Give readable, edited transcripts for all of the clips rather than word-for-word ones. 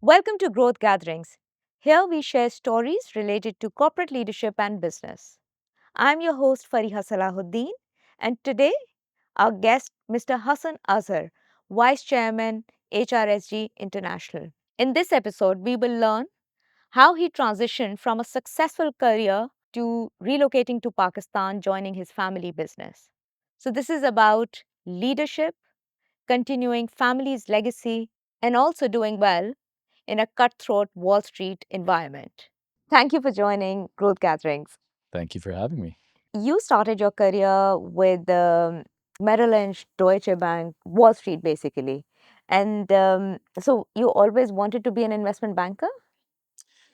Welcome to Growth Gatherings. Here we share stories related to corporate leadership and business. I'm your host Fariha Salahuddin, and today our guest Mr. Hassan Azhar, Vice Chairman HRSG International. In this episode, we will learn how he transitioned from a successful career to relocating to Pakistan, joining his family business. So this is about leadership, continuing family's legacy, and also doing well in a cutthroat Wall Street environment. Thank you for joining Growth Gatherings. Thank you for having me. You started your career with Merrill Lynch, Deutsche Bank, Wall Street, basically. And so you always wanted to be an investment banker?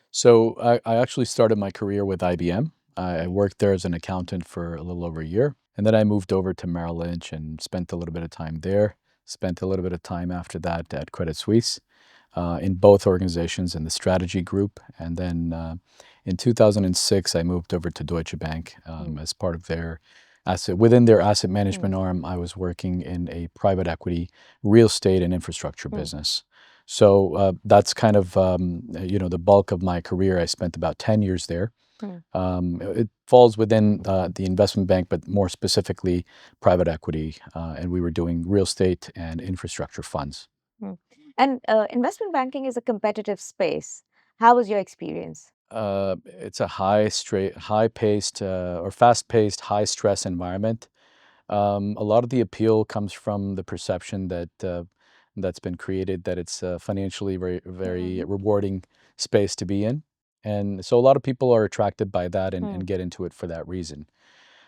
So I actually started my career with IBM. I worked there as an accountant for a little over a year, and then I moved over to Merrill Lynch and spent a little bit of time there. Spent a little bit of time after that at Credit Suisse, in both organizations in the strategy group. And then in 2006, I moved over to Deutsche Bank as part of their within their asset management arm. I was working in a private equity, real estate, and infrastructure business. So that's kind of the bulk of my career. I spent about 10 years there. It falls within the investment bank, but more specifically private equity, and we were doing real estate and infrastructure funds. Mm. And investment banking is a competitive space. How was your experience? It's a high-paced or fast-paced, high-stress environment. A lot of the appeal comes from the perception that that's been created that it's a financially very rewarding space to be in, and so a lot of people are attracted by that and get into it for that reason.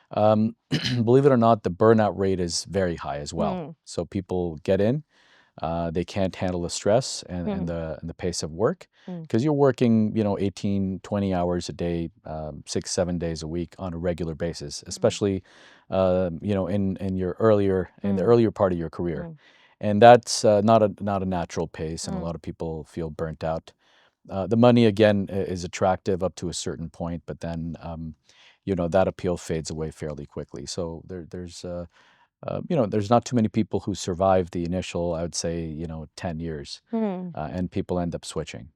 Um, Believe it or not, the burnout rate is very high as well. Mm. So people get in, they can't handle the stress and the pace of work Mm. because you're working, 18, 20 hours a day, 6, 7 days a week on a regular basis, especially, in the earlier part of your career. And that's not a natural pace, and a lot of people feel burnt out. The money again is attractive up to a certain point, but then that appeal fades away fairly quickly. So there's not too many people who survive the initial, I would say, 10 years, Mm. and people end up switching.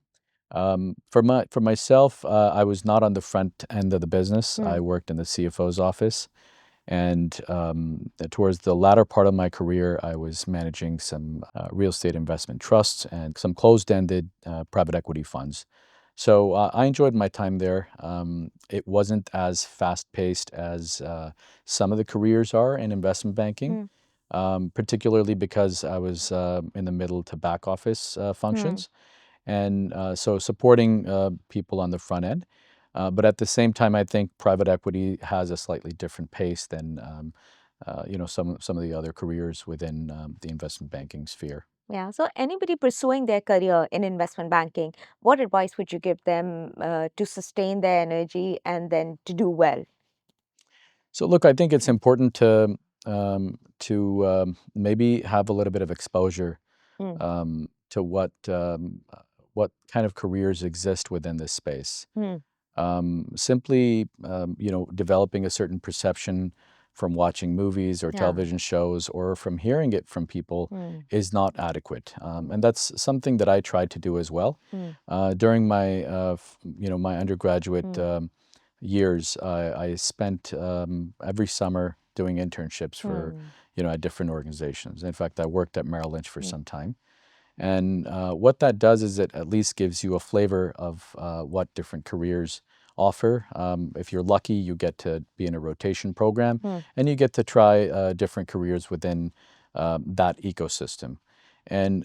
For myself, I was not on the front end of the business. I worked in the CFO's office, and towards the latter part of my career, I was managing some real estate investment trusts and some closed-ended private equity funds. So I enjoyed my time there. It wasn't as fast-paced as some of the careers are in investment banking, Mm. particularly because I was in the middle to back office Mm. functions, and so supporting people on the front end. But at the same time, I think private equity has a slightly different pace than some of the other careers within the investment banking sphere. Yeah. So, anybody pursuing their career in investment banking, what advice would you give them to sustain their energy and then to do well? So look, I think it's important to maybe have a little bit of exposure Mm. to what kind of careers exist within this space. Mm. Simply, developing a certain perception from watching movies or Yeah. television shows or from hearing it from people Mm. is not adequate. And that's something that I tried to do as well. Mm. During my undergraduate Mm. years, I spent every summer doing internships for, Mm. at different organizations. In fact, I worked at Merrill Lynch for Mm. some time. And what that does is it at least gives you a flavor of what different careers offer. If you're lucky, you get to be in a rotation program Mm. and you get to try different careers within that ecosystem. And,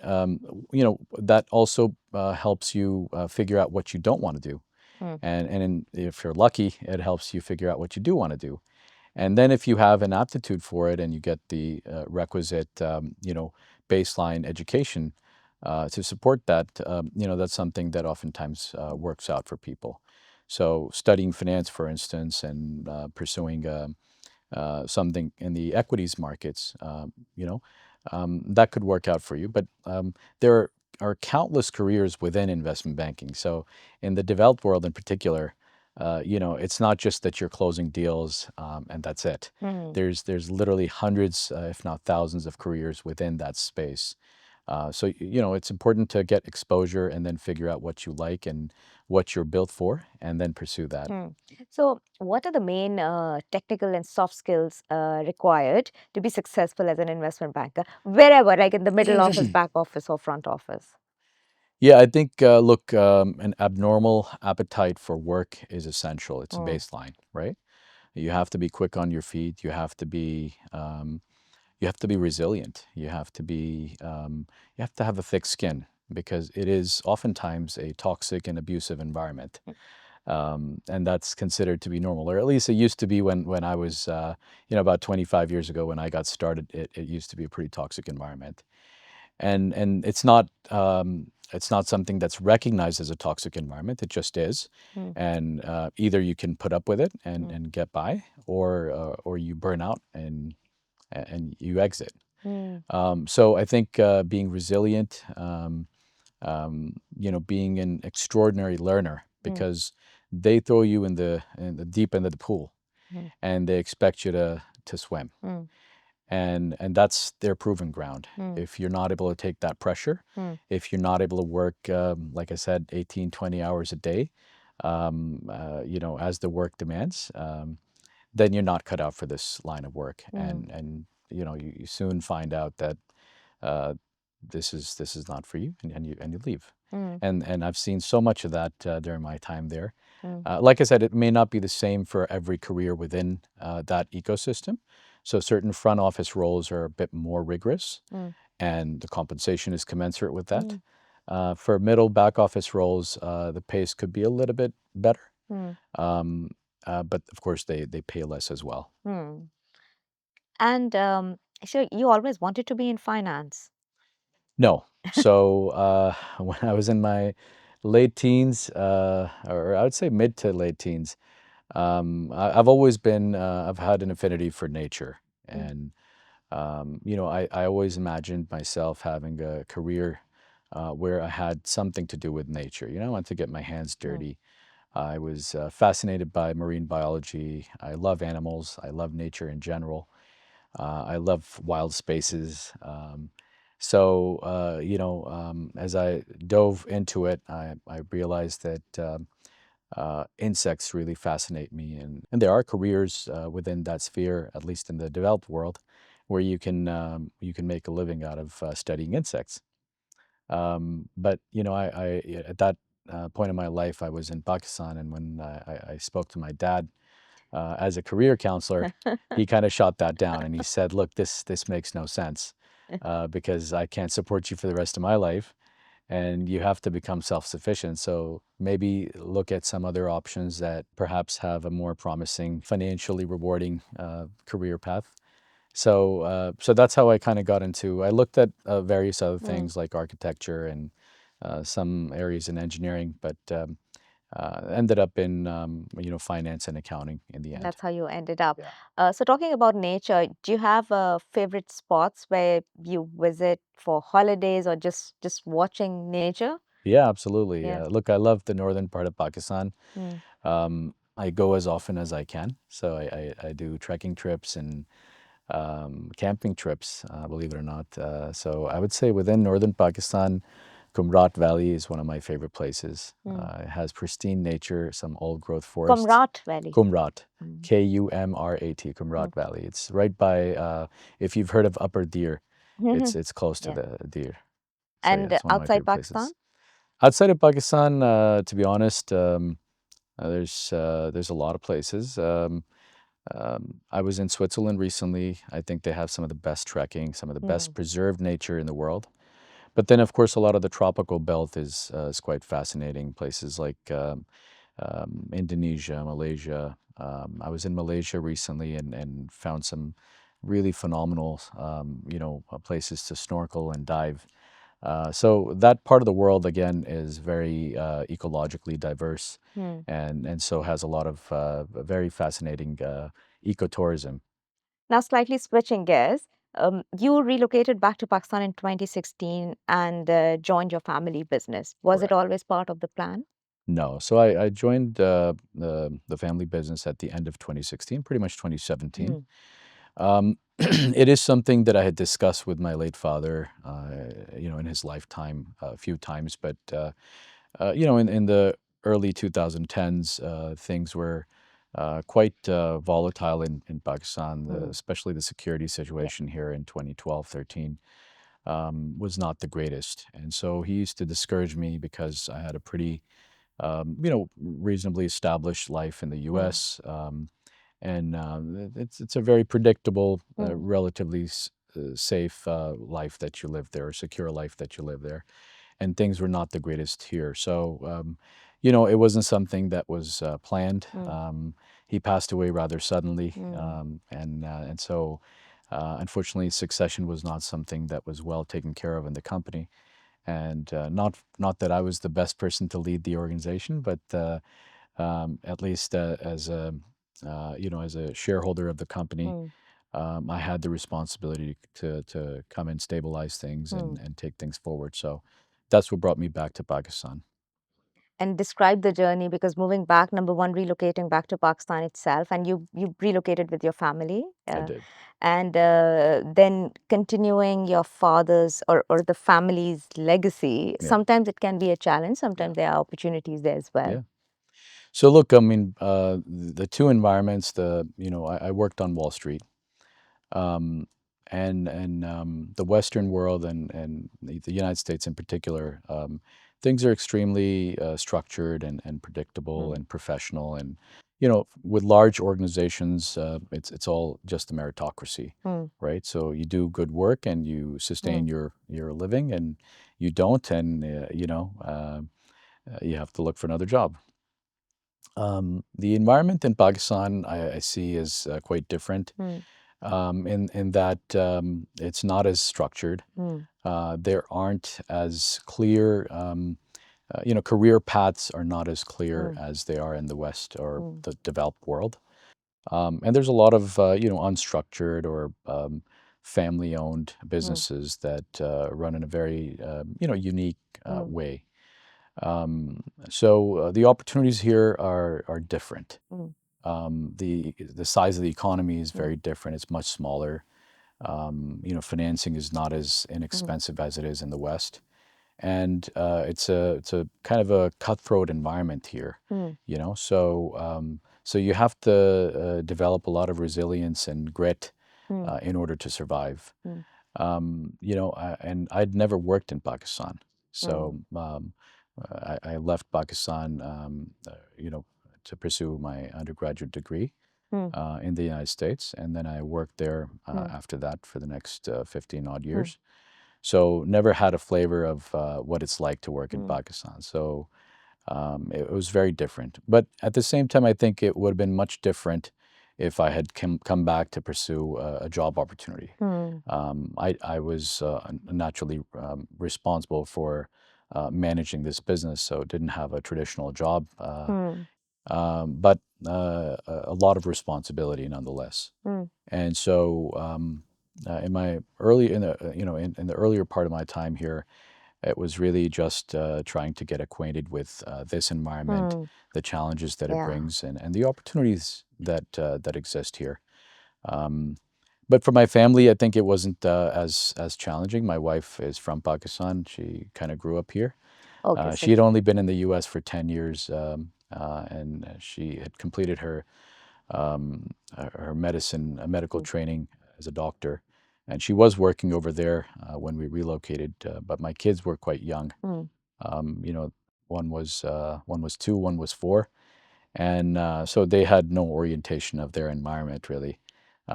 that also helps you figure out what you don't want to do. Mm. If you're lucky, it helps you figure out what you do want to do. And then if you have an aptitude for it and you get the requisite, baseline education to support that, that's something that oftentimes works out for people. So studying finance, for instance, and pursuing something in the equities markets, that could work out for you. But there are countless careers within investment banking. So in the developed world in particular, it's not just that you're closing deals and that's it. Mm. There's literally hundreds, if not thousands, of careers within that space. So, it's important to get exposure and then figure out what you like and what you're built for, and then pursue that. Hmm. So, what are the main technical and soft skills required to be successful as an investment banker, wherever, like in the middle office, back office, or front office? Yeah, I think, look, an abnormal appetite for work is essential. It's a Hmm. baseline, right? You have to be quick on your feet. You have to be resilient. You have to have a thick skin because it is oftentimes a toxic and abusive environment. And that's considered to be normal, or at least it used to be when I was, about 25 years ago when I got started. It used to be a pretty toxic environment, and it's not something that's recognized as a toxic environment. It just is, Hmm. and either you can put up with it and Hmm. and get by, or you burn out and you exit. Hmm. So I think being resilient, being an extraordinary learner, Hmm. because they throw you in the deep end of the pool Hmm. and they expect you to swim, Hmm. and that's their proven ground. Hmm. If you're not able to take that pressure, Hmm. if you're not able to work, like I said, 18, 20 hours a day, as the work demands, then you're not cut out for this line of work, Hmm. and you soon find out that uh, this is not for you, and you leave. Hmm. And I've seen so much of that during my time there. Hmm. Like I said, it may not be the same for every career within that ecosystem. So certain front office roles are a bit more rigorous, Hmm. and the compensation is commensurate with Hmm. that. For middle back office roles, the pace could be a little bit better, Hmm. um, but of course they pay less as well. Hmm. And so you always wanted to be in finance. No. So, when I was in my late teens, or I would say mid to late teens, I've had an affinity for nature. Hmm. And, I always imagined myself having a career where I had something to do with nature. I wanted to get my hands Hmm. dirty. I was fascinated by marine biology. I love animals. I love nature in general. I love wild spaces. As I dove into it, I realized that insects really fascinate me, and there are careers within that sphere, at least in the developed world, where you can make a living out of studying insects. But at that point in my life, I was in Pakistan, and when I spoke to my dad as a career counselor, he kind of shot that down and he said, "Look, this makes no sense because I can't support you for the rest of my life, and you have to become self-sufficient. So maybe look at some other options that perhaps have a more promising, financially rewarding career path." So that's how I kind of got into. I looked at various other Hmm. things like architecture and some areas in engineering, but ended up in finance and accounting in the end. That's how you ended up. Yeah. So, talking about nature, do you have favorite spots where you visit for holidays or just watching nature? Yeah, absolutely. Yeah. Look, I love the northern part of Pakistan. Hmm. I go as often as I can. So I do trekking trips and camping trips, believe it or not. So I would say within northern Pakistan, Kumrat Valley is one of my favorite places. Hmm. It has pristine nature, some old growth forests. Kumrat Valley. Kumrat, Hmm. Kumrat, Hmm. Kumrat Valley. It's right by, if you've heard of Upper Deer, it's close to Yeah. the Deer. So yeah, And it's one of my outside favorite Pakistan? places. Outside of Pakistan, to be honest, there's a lot of places. I was in Switzerland recently. I think they have some of the best trekking, some of the Hmm. best preserved nature in the world. But then, of course, a lot of the tropical belt is quite fascinating. Places like Indonesia, Malaysia. I was in Malaysia recently and found some really phenomenal, places to snorkel and dive. So that part of the world again is very ecologically diverse, Hmm. and so has a lot of very fascinating ecotourism. Now, slightly switching gears, you relocated back to Pakistan in 2016 and joined your family business. Was it Correct. always part of the plan? No, so I joined the family business at the end of 2016, pretty much 2017. Hmm. It is something that I had discussed with my late father, in his lifetime a few times, but in the early 2010s, things were quite volatile in Pakistan, Mm. especially the security Yeah. situation here in 2012, 13 was not the greatest. And so he used to discourage me because I had a pretty, reasonably established life in the Mm. U.S. And it's a very predictable, Mm. relatively safe life that you live there, secure life that you live there, and things were not the greatest here. So, it wasn't something that was planned. Mm. He passed away rather suddenly, Mm. and so, unfortunately, succession was not something that was well taken care of in the company. And not that I was the best person to lead the organization, but at least as a shareholder of the company, Mm. I had the responsibility to come and stabilize things Mm. and take things forward. So that's what brought me back to Pakistan. And describe the journey, because moving back, number one, relocating back to Pakistan itself, and you relocated with your family, I did. and then continuing your father's or the family's legacy. Yeah. Sometimes it can be a challenge. Yeah. Sometimes there are opportunities there as well. Yeah. So look, I mean, the two environments. I worked on Wall Street, um, and the Western world and the United States in particular, things are extremely structured and predictable Mm. and professional. And with large organizations, it's all just a meritocracy, Mm. right? So you do good work and you sustain Mm. your living, and you don't, and you have to look for another job. The environment in Pakistan I see is quite different Mm. in that it's not as structured. Mm. There aren't as clear, career paths are not as clear Mm. as they are in the West or Mm. the developed world. And there's a lot of, unstructured or family-owned Mm. businesses that run in a very, unique Mm. way. So the opportunities here are different. Mm. The size of the economy is Mm. very different. It's much smaller. Financing is not as Mm. inexpensive as it is in the West, and it's a kind of a cutthroat environment here. Mm. So you have to develop a lot of resilience and grit Mm. in order to survive. Mm. And I'd never worked in Pakistan, Mm. so I left Pakistan, to pursue my undergraduate degree Mm. in the United States, and then I worked there Mm. after that for the next 15 odd Mm. years. So never had a flavor of what it's like to work in Mm. Pakistan. So it was very different. But at the same time, I think it would have been much different if I had come back to pursue a job opportunity. Mm. I was naturally responsible for managing this business, so didn't have a traditional job, Mm. but a lot of responsibility nonetheless. Mm. And so, in my early in the in the earlier part of my time here, it was really just trying to get acquainted with this environment, Mm. the challenges that it Yeah. brings, and the opportunities that exist here. Um, but for my family, I think it wasn't as challenging. My wife is from Pakistan. She kind of grew up here. Okay. So. She had only been in the U.S. for 10 years, and she had completed her medical Mm. training as a doctor, and she was working over there when we relocated. But my kids were quite young. Mm. Um, you know, one was 2, one was 4, and so they had no orientation of their environment really.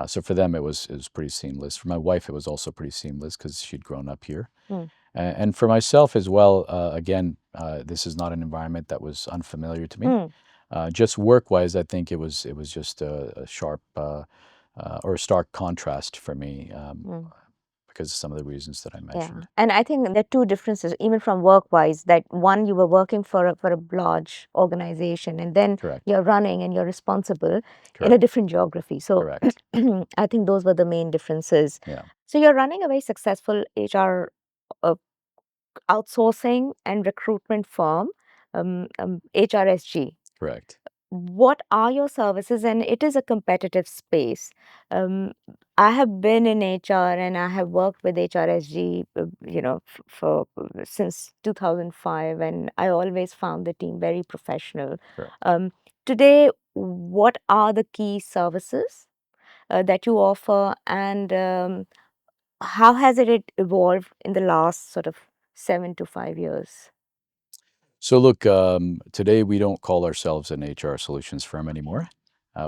So for them, it was pretty seamless. For my wife, it was also pretty seamless because she'd grown up here. Mm. And for myself as well, again, this is not an environment that was unfamiliar to me. Mm. Just work-wise, I think it was just a sharp or a stark contrast for me Mm. because of some of the reasons that I Yeah, mentioned. and I think there are two differences, even from work-wise, that one, you were working for a large organization, and then Correct. you're running and you're responsible in a Correct. different geography. So Correct. I think those were the main differences. Yeah. So you're running a very successful HR uh, outsourcing and recruitment firm, HRSG. Correct. what are your services? And it is a competitive space. Um, I have been in HR and I have worked with HRSG, for since 2005, and I always found the team very professional. Sure. Um, Today, what are the key services that you offer, and how has it evolved in the last sort of 7 to 5 years? So look, today we don't call ourselves an HR solutions firm anymore.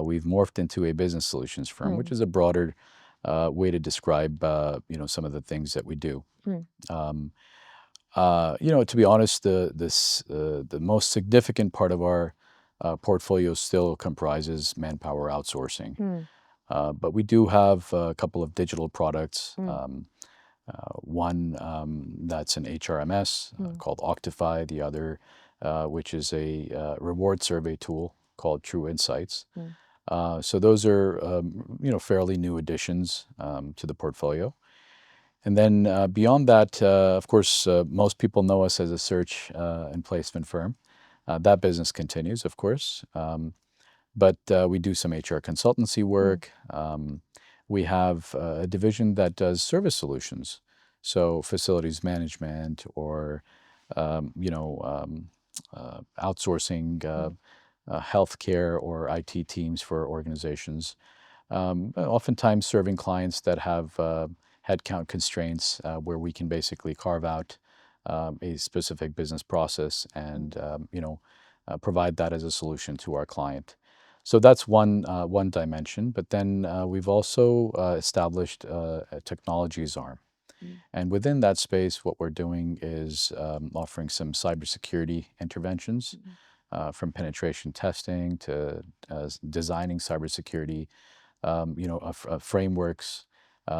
We've morphed into a business solutions firm, which Mm, is a broader way to describe, some of the things that we do. mm, Um, to be honest, the most significant part of our portfolio still comprises manpower outsourcing. mm, But we do have a couple of digital products. mm, One that's an HRMS mm, called Octify, the other, which is a reward survey tool called True Insights. mm, So those are fairly new additions to the portfolio. And then beyond that, of course, most people know us as a search and placement firm. That business continues, of course. But we do some HR consultancy mm, work. We have a division that does service solutions, so facilities management or outsourcing mm, healthcare or IT teams for organizations. Oftentimes serving clients that have headcount constraints where we can basically carve out a specific business process and provide that as a solution to our client. So that's one dimension. But then we've also established a technologies arm, mm, and within that space, what we're doing is offering some cybersecurity interventions, mm, from penetration testing to designing cybersecurity frameworks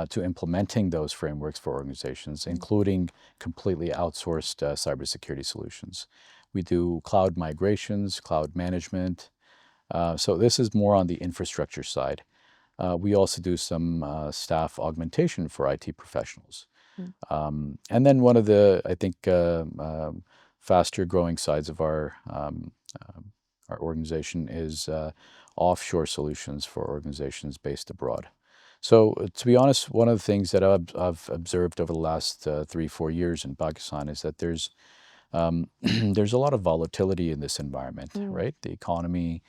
to implementing those frameworks for organizations, mm, including completely outsourced cybersecurity solutions. We do cloud migrations, cloud management. So this is more on the infrastructure side. We also do some staff augmentation for IT professionals. mm, And then one of the, I think, faster growing sides of our organization is offshore solutions for organizations based abroad. So, to be honest, one of the things that I've observed over the last 3, 4 years in Pakistan is that there's a lot of volatility in this environment, mm, right? The economy,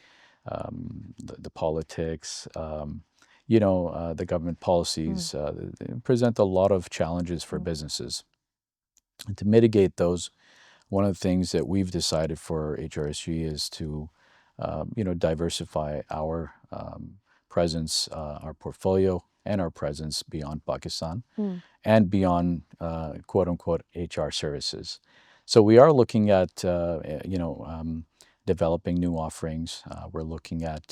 the politics, the government mm, policies they present a lot of challenges for mm, businesses. And to mitigate those, one of the things that we've decided for HRSG is to, diversify our presence, our portfolio, and our presence beyond Pakistan mm, and beyond quote unquote HR services. So we are looking at developing new offerings. We're looking at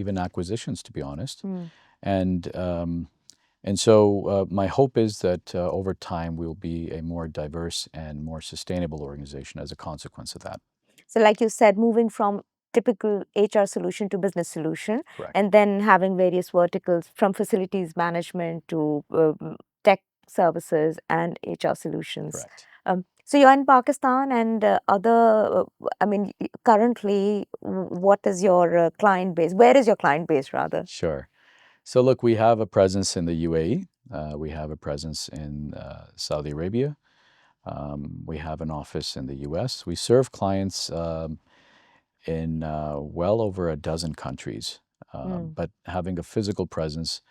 even acquisitions, to be honest, mm. and my hope is that over time we'll be a more diverse and more sustainable organization as a consequence of that. So, like you said, moving from typical HR solution to business solution, Correct. and then having various verticals from facilities management to tech services and HR solutions. Correct. So, you're in Pakistan and I mean, currently, what is your client base? Where is your client base, rather? Sure. So look, we have a presence in the UAE. We have a presence in Saudi Arabia. We have an office in the US. We serve clients in well over a dozen countries, Mm, but having a physical presence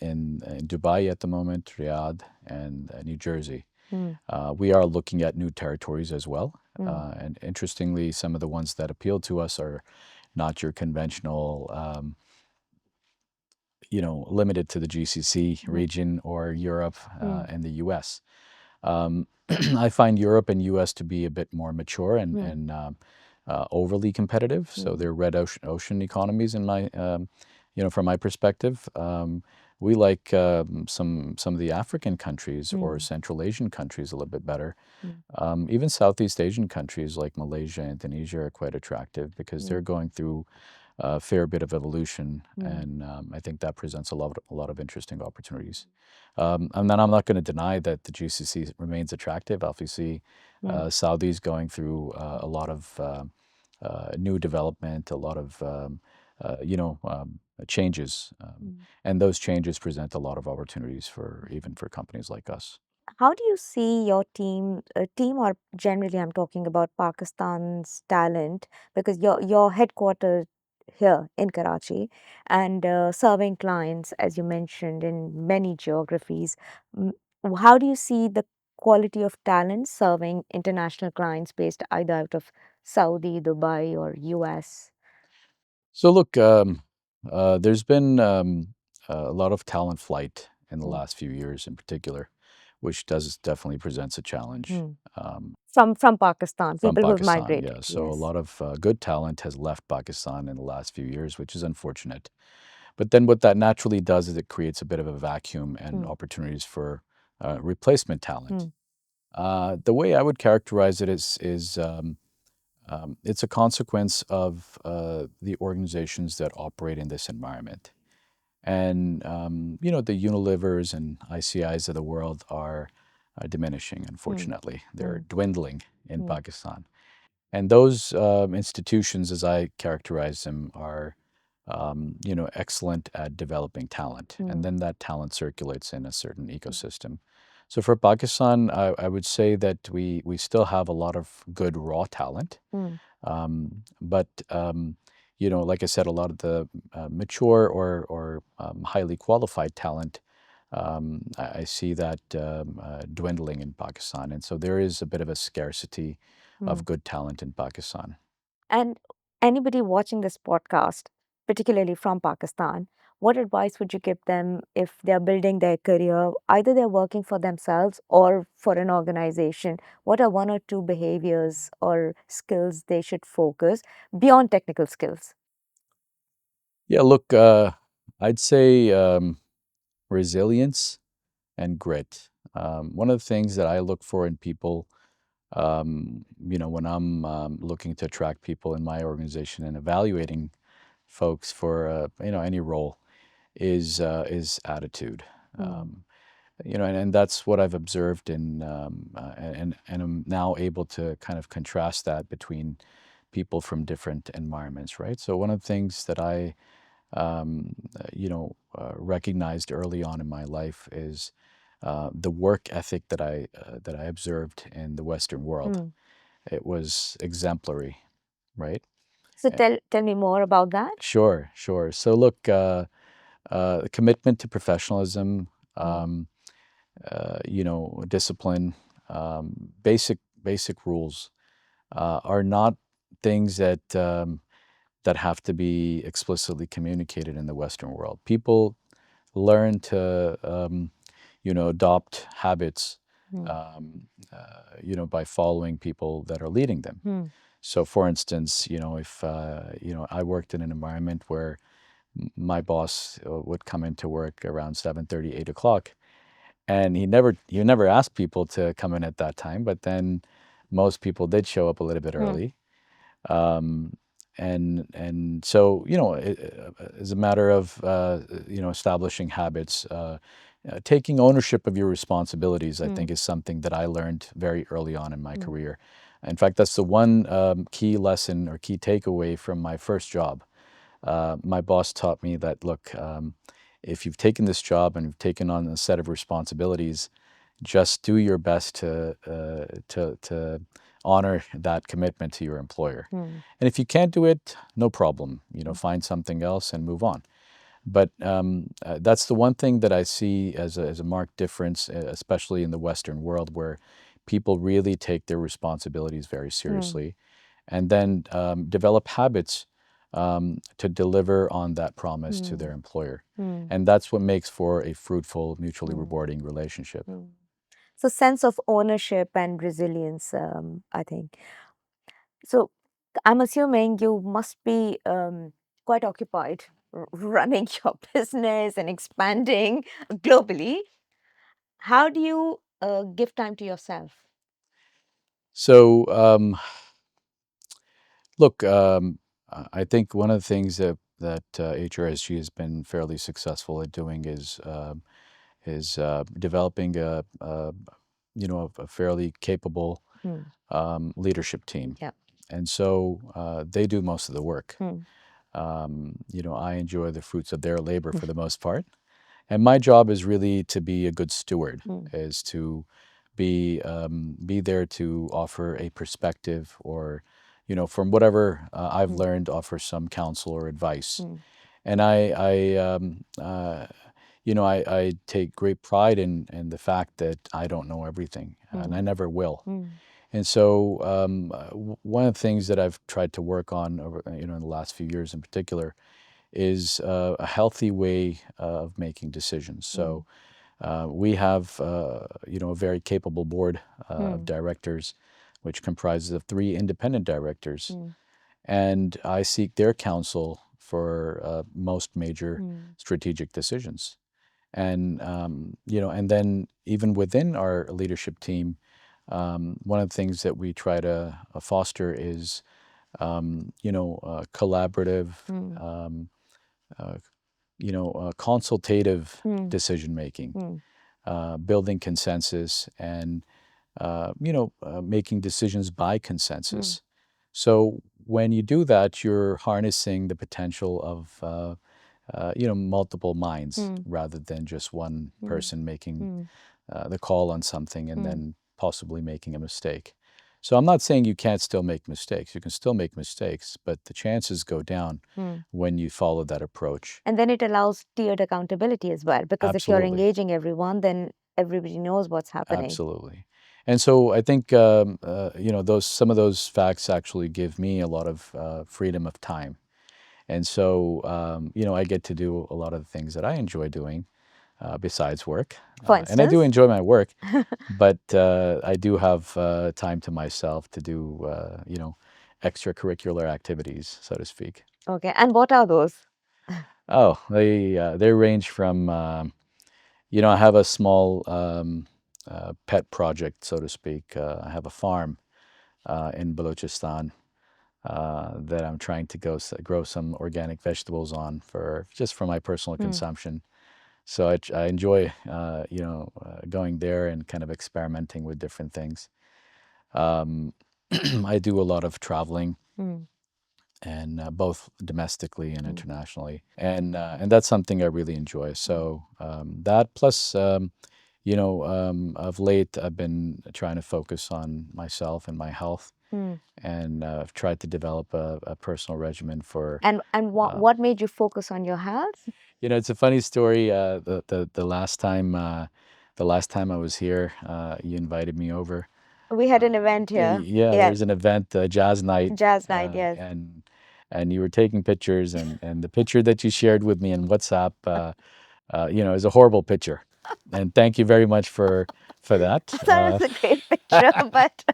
in Dubai at the moment, Riyadh, and New Jersey. mm, We are looking at new territories as well. mm, And interestingly, some of the ones that appeal to us are not your conventional, limited to the GCC mm, region or Europe mm, and the US. Um, I find Europe and US to be a bit more mature mm, and overly competitive. So mm, they're red ocean economies from my perspective. We like some of the African countries or mm, Central Asian countries a little bit better. mm, Even Southeast Asian countries like Malaysia, Indonesia are quite attractive because they're mm, going through a fair bit of evolution, mm, and I think that presents a lot of interesting opportunities. And then I'm not going to deny that the GCC remains attractive. Obviously, mm, Saudi's going through a lot of new development, a lot of changes, Mm. and those changes present a lot of opportunities for even for companies like us. How do you see your team, or generally I'm talking about Pakistan's talent, because you're headquartered here in Karachi and serving clients, as you mentioned, in many geographies. Mm, How do you see the quality of talent serving international clients based either out of Saudi, Dubai, or US? So look, there's been a lot of talent flight in the Mm, last few years, in particular, which does definitely presents a challenge. mm. Um, From Pakistan, From people who have Pakistan, yeah. migrated, So a yes. lot of good talent has left Pakistan in the last few years, which is unfortunate. But then what that naturally does is it creates a bit of a vacuum and Mm, opportunities for replacement talent. mm, The way I would characterize it is it's a consequence of the organizations that operate in this environment. And the Unilevers and ICIs of the world are diminishing. mm, Unfortunately, they're mm, dwindling in mm, Pakistan. And those institutions, as I characterize them, are excellent at developing talent, and mm, then that talent circulates in a certain ecosystem. So for Pakistan, I would say that we still have a lot of good raw talent, mm, but like I said, a lot of the mature or highly qualified talent. I see that dwindling in Pakistan, and so there is a bit of a scarcity of mm. good talent in Pakistan. And anybody watching this podcast, particularly from Pakistan, what advice would you give them if they're building their career? Either they're working for themselves or for an organization. What are one or two behaviors or skills they should focus beyond technical skills? Yeah, look, I'd say resilience and grit. One of the things that I look for in people, when I'm looking to attract people in my organization and evaluating folks for any role, is attitude. Mm, And that's what I've observed and I'm now able to kind of contrast that between people from different environments, right? So one of the things that I recognized early on in my life is the work ethic that I observed in the Western world. mm. It was exemplary, right? So Uh, tell me more about that. Sure, sure. So look, commitment to professionalism, Mm, um, discipline, basic rules are not things that have to be explicitly communicated in the Western world. People learn to adopt habits mm, by following people that are leading them. mm, So for instance, if I worked in an environment where my boss would come into work around 7:30, 8 o'clock, and he never asked people to come in at that time, but then most people did show up a little bit mm, early. um, and so as a matter of establishing habits, taking ownership of your responsibilities, I mm, think is something that I learned very early on in my mm, career. In fact, that's the one key lesson or key takeaway from my first job. My boss taught me that, look, if you've taken this job and you've taken on a set of responsibilities, just do your best to honor that commitment to your employer. mm, And if you can't do it, no problem. mm, Find something else and move on. But that's the one thing that I see as a marked difference, especially in the Western world, where people really take their responsibilities very mm, seriously, and then develop habits to deliver on that promise to their mm, employer. mm, And that's what makes for a fruitful, mutually mm, rewarding relationship. mm. So sense of ownership and resilience, I think. So I'm assuming you must be quite occupied running your business and expanding globally. How do you give time to yourself? So, look, I think one of the things that HRSG has been fairly successful at doing is developing a fairly capable Mm, leadership team. yeah. And so they do most of the work. Mm. I enjoy the fruits of their labor for the most part. And my job is really to be a good steward, Mm. is to be there to offer a perspective, or, from whatever I've Mm. learned, offer some counsel or advice. Mm. And I take great pride in the fact that I don't know everything, and I Mm. never will. Mm. And so one of the things that I've tried to work on over, in the last few years in particular, is a healthy way of making decisions. Mm. So we have, a very capable board of Mm. directors, which comprises of 3 independent directors, Mm. and I seek their counsel for most major Mm. strategic decisions. And and then even within our leadership team, one of the things that we try to foster is, collaborative, Mm. um, uh, consultative Mm. decision making, Mm. building consensus, and making decisions by Mm. consensus. So when you do that, you're harnessing the potential of multiple minds Mm. rather than just one Mm. person making Mm. the call on something and Mm. then possibly making a mistake. So I'm not saying you can't still make mistakes. You can still make mistakes, but the chances go down Mm. when you follow that approach. And then it allows tiered accountability as well, because if you're Absolutely. engaging everyone, then everybody knows what's happening. Absolutely. And so I think those some of those facts actually give me a lot of freedom of time. And so I get to do a lot of the things that I enjoy doing besides work. For And I do instance, enjoy my work, but I do have time to myself to do extracurricular activities, so to speak. okay, and what are those? Oh, they range from I have a small pet project, so to speak. I have a farm in Balochistan that I'm trying to grow some organic vegetables on for just for my personal Mm. consumption. So I enjoy going there and kind of experimenting with different things. Um, I do a lot of traveling, Mm. and both domestically and internationally, and that's something I really enjoy. So that plus, of late I've been trying to focus on myself and my health, Mm. and I've tried to develop a personal regimen for. And what made you focus on your health? It's a funny story. The last time I was here, you invited me over. We had an event here. Yeah, Yeah, there's an event, jazz night, jazz night, yes. and you were taking pictures, and the picture that you shared with me in WhatsApp, is a horrible picture. And thank you very much for that. I thought it was a great picture, but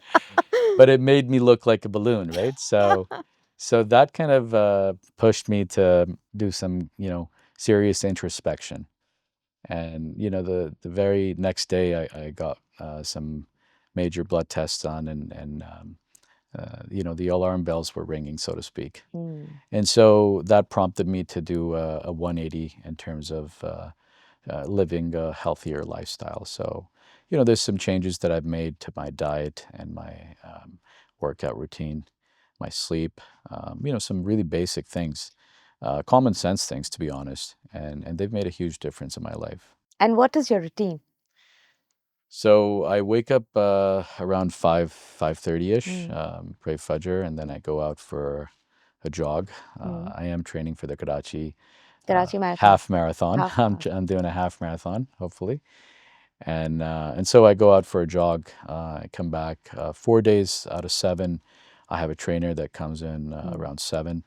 But it made me look like a balloon, right? So that kind of pushed me to do some, serious introspection. And the very next day, I got some major blood tests done, and the alarm bells were ringing, so to speak. Mm. And so that prompted me to do a 180 in terms of living a healthier lifestyle. So, there's some changes that I've made to my diet and my workout routine, my sleep, some really basic things, common sense things, to be honest. And they've made a huge difference in my life. And what is your routine? So I wake up around 5:30ish, Mm. pray Fajr, and then I go out for a jog. Mm. I am training for the Karachi Karachi Marathon, half marathon. half I'm, marathon. I'm doing a half marathon, hopefully. And so I go out for a jog. I come back 4 days out of 7. I have a trainer that comes in Mm. around 7.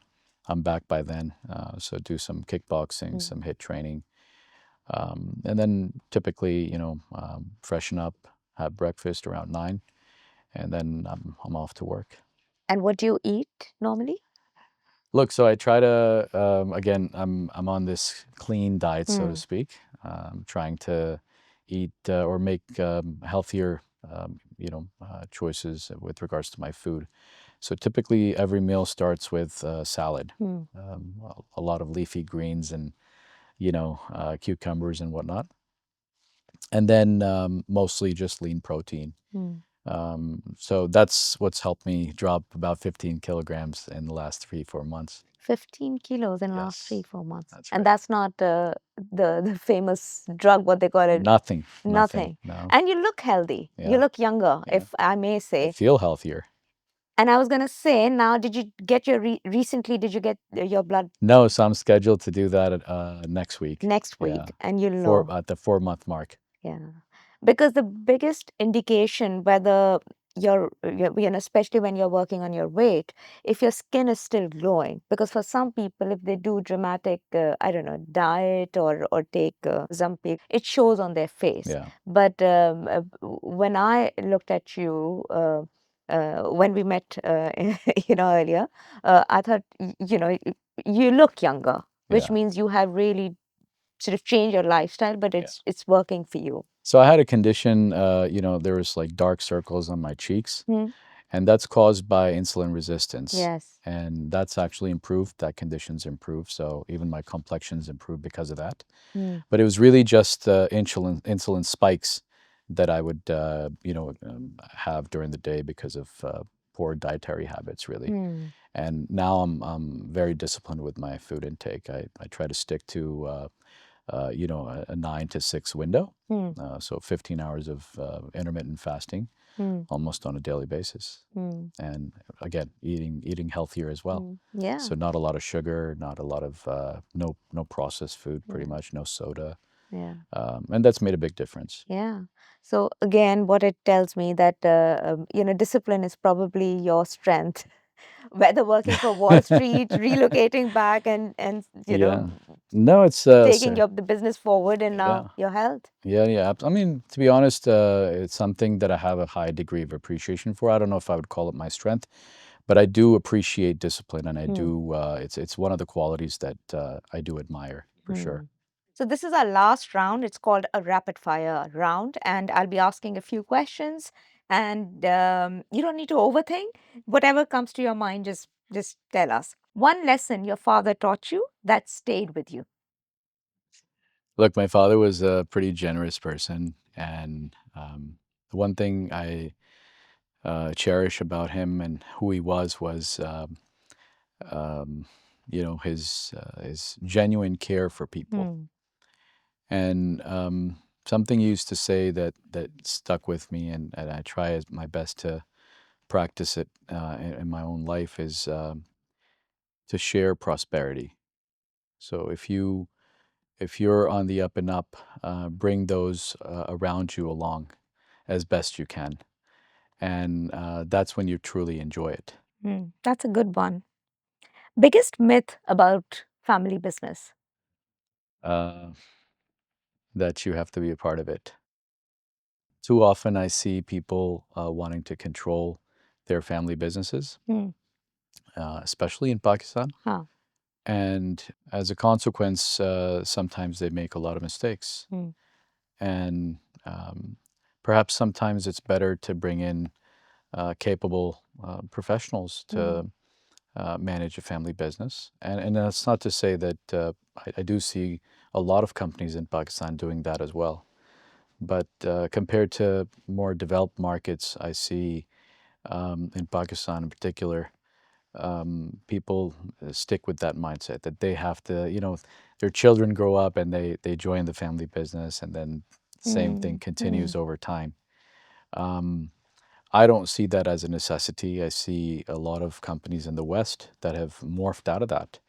I'm back by then. So do some kickboxing, Mm. some hit training. And then typically, freshen up, have breakfast around 9, and then I'm off to work. And what do you eat normally? Look, so I try to again, I'm on this clean diet, so to Mm. speak. Trying to eat or make healthier, choices with regards to my food. So typically, every meal starts with salad, Mm. a lot of leafy greens and cucumbers and whatnot, and then mostly just lean protein. Mm. So that's what's helped me drop about 15 kilograms in the last 3, 4 months. 15 kilos in last three, Yes, 4 months. that's And right. that's not the famous drug, what they call it, Nothing, nothing. nothing. No. And you look healthy. You Yeah, look younger, yeah. if I may I say. feel healthier. And I was gonna say, now, did you get your recently, did you get your blood No, so I'm scheduled to do that next week. next Yeah, week? And you'll four know. at the 4 month mark. Yeah. Because the biggest indication whether especially when you're working on your weight, if your skin is still glowing. Because for some people, if they do dramatic, I don't know, diet or take Zampi, it shows on their face. Yeah, But when I looked at you, when we met, earlier, I thought, you look younger, which yeah, means you have really sort of change your lifestyle, but yeah. it's working for you. So I had a condition, there was like dark circles on my cheeks, Hmm. and that's caused by insulin resistance. Yes. And that's actually improved. That condition's improved. So even my complexion's improved because of that. Hmm. But it was really just insulin spikes that I would, have during the day because of poor dietary habits, really. Hmm. And now I'm very disciplined with my food intake. I try to stick to a 9 to 6 window, Hmm. so 15 hours of intermittent fasting Hmm. almost on a daily basis. Hmm. And again, eating healthier as well. Hmm. Yeah. So not a lot of sugar, not a lot of no processed food, pretty Yeah. much no soda, Yeah. and that's made a big difference. Yeah. So again, what it tells me that discipline is probably your strength. Whether working for Wall Street, relocating back, and Yeah. No, it's taking the business forward, and now yeah. your health. Yeah, yeah. I mean, to be honest, it's something that I have a high degree of appreciation for. I don't know if I would call it my strength, but I do appreciate discipline, and I Hmm. do. It's one of the qualities that I do admire for Hmm. sure. So this is our last round. It's called a rapid fire round, and I'll be asking a few questions. And you don't need to overthink. Whatever comes to your mind, just tell us. One lesson your father taught you that stayed with you. Look, my father was a pretty generous person, and the one thing I cherish about him and who he was um, his genuine care for people. Hmm. And something he used to say that stuck with me, and I try my best to practice it in my own life is to share prosperity. So if you're on the up and up, bring those around you along as best you can, and that's when you truly enjoy it. Hmm. That's a good one. Biggest myth about family business. Uh, that you have to be a part of it. Too often, I see people wanting to control their family businesses, Hmm. especially in Pakistan. Huh. And as a consequence, sometimes they make a lot of mistakes. Hmm. And perhaps sometimes it's better to bring in capable professionals Hmm. to manage a family business. And that's not to say that I do see a lot of companies in Pakistan doing that as well. But compared to more developed markets, I see in Pakistan in particular, people stick with that mindset that they have to, their children grow up and they join the family business, and then same thing Hmm. Hmm. continues over time. Um, I don't see that as a necessity. I see a lot of companies in the West that have morphed out of that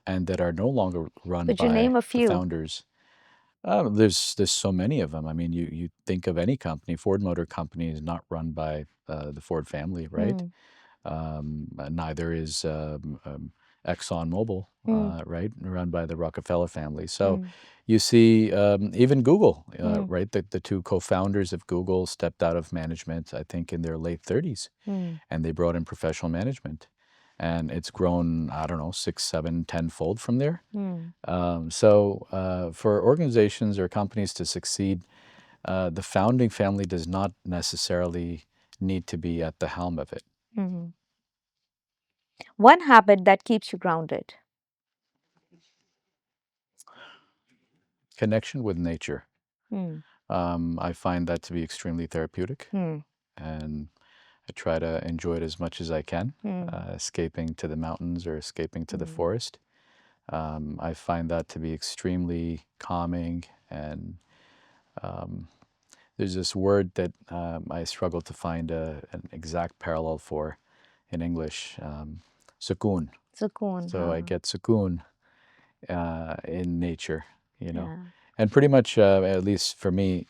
and that are no longer run Could you by name a the few? founders. There's so many of them. I mean, you think of any company. Ford Motor Company is not run by the Ford family, right? Hmm. Neither is ExxonMobil, Hmm. right? Run by the Rockefeller family. So Hmm. you see, even Google, Hmm. right? The two co-founders of Google stepped out of management, I think, in their late 30s, Hmm. and they brought in professional management, and it's grown, I don't know, 6, 7, 10-fold from there. Hmm. So for organizations or companies to succeed, the founding family does not necessarily need to be at the helm of it. Hmm. One habit that keeps you grounded. Connection with nature. Hmm. I find that to be extremely therapeutic. Hmm. and I try to enjoy it as much as I can, Hmm. escaping to the mountains or escaping to the Hmm. forest. I find that to be extremely calming, and um, there's this word that I struggle to find an exact parallel for in English, sukoon. Sukoon, So I huh? get sukoon in nature, you know, Yeah. and pretty much, at least for me,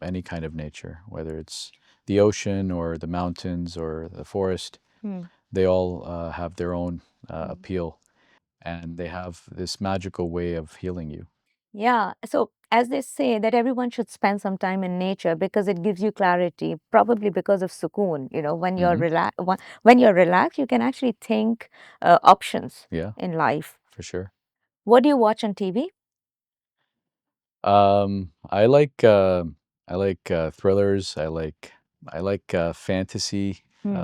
any kind of nature, whether it's the ocean or the mountains or the forest, Hmm. they all have their own Hmm. appeal, and they have this magical way of healing you. Yeah. So, as they say, that everyone should spend some time in nature because it gives you clarity, probably because of sukoon. When you're Hmm. when you're relaxed, you can actually think options Yeah, in life. for sure. What do you watch on TV? I like thrillers. I like fantasy, Hmm.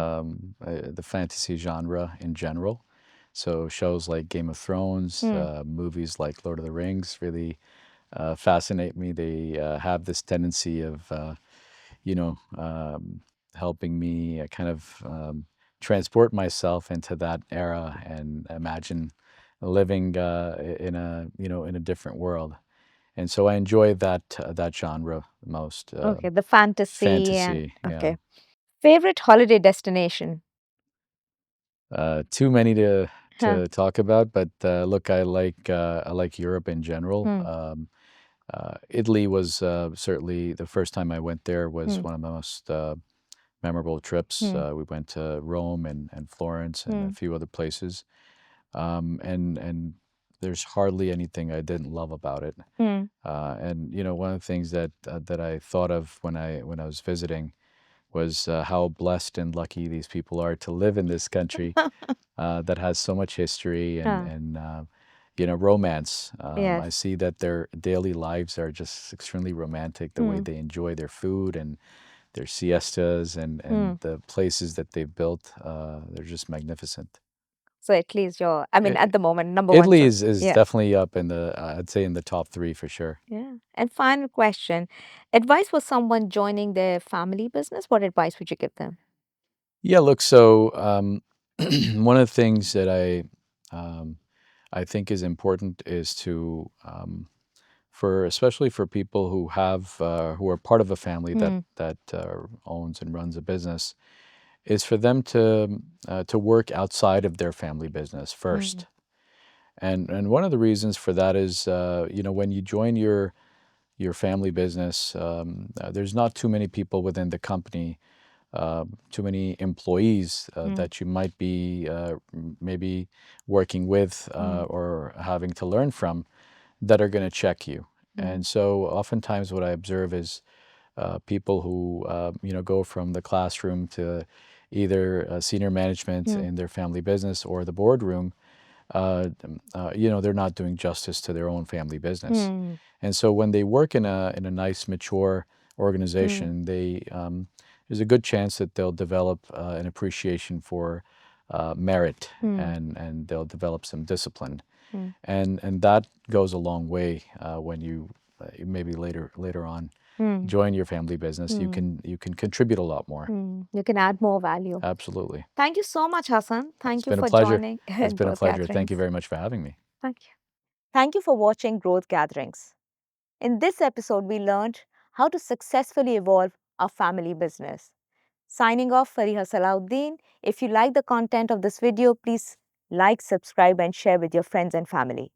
the fantasy genre in general. So shows like Game of Thrones, Hmm. movies like Lord of the Rings really fascinate me. They have this tendency of you know helping me kind of transport myself into that era and imagine living in a different world. And so I enjoy that genre the most. Okay, the fantasy and Fantasy, yeah. okay. Favorite holiday destination? Too many to Huh. talk about, but look, I like Europe in general. Hmm. Italy was certainly the first time I went there was Hmm. one of the most memorable trips. Hmm. We went to Rome and Florence and a Hmm. few other places, and there's hardly anything I didn't love about it. Hmm. And one of the things that I thought of when I was visiting was how blessed and lucky these people are to live in this country that has so much history and Huh. and romance. I Yes. see that their daily lives are just extremely romantic. The way Hmm. they enjoy their food and their siestas and Hmm. the places that they've built, they're just magnificent. So at least I mean, I at the moment, number one Italy choice. is Yeah. definitely up in the, I'd say in the top 3 for sure. Yeah. And final question. Advice for someone joining their family business, what advice would you give them? Yeah, look, so one of the things that I think is important is to for especially for people who are part of a family that Hmm. owns and runs a business, is for them to work outside of their family business Hmm. first. And one of the reasons for that is when you join your family business, there's not too many people within the company, too many employees Hmm. that you might be maybe working with Hmm. or having to learn from that are going to check you. Hmm. And so oftentimes what I observe is people who go from the classroom to either senior management Hmm. in their family business or the boardroom. They're not doing justice to their own family business. Hmm. And so when they work in a nice, mature Hmm. organization, there's a good chance that they'll develop an appreciation for merit, Hmm. and they'll develop some discipline, Hmm. and that goes a long way when you maybe later on Hmm. join your family business. You Hmm. can contribute a lot more. Hmm. You can add more value. Absolutely. Thank you so much, Hassan. It's Thank you been a for pleasure. joining It's in been a Growth pleasure. Thank you Gatherings. very much for having me. Thank you. Thank you for watching Growth Gatherings. In this episode, we learned how to successfully evolve our family business. Signing off, Fariha Salahuddin. If you like the content of this video, please like, subscribe, and share with your friends and family.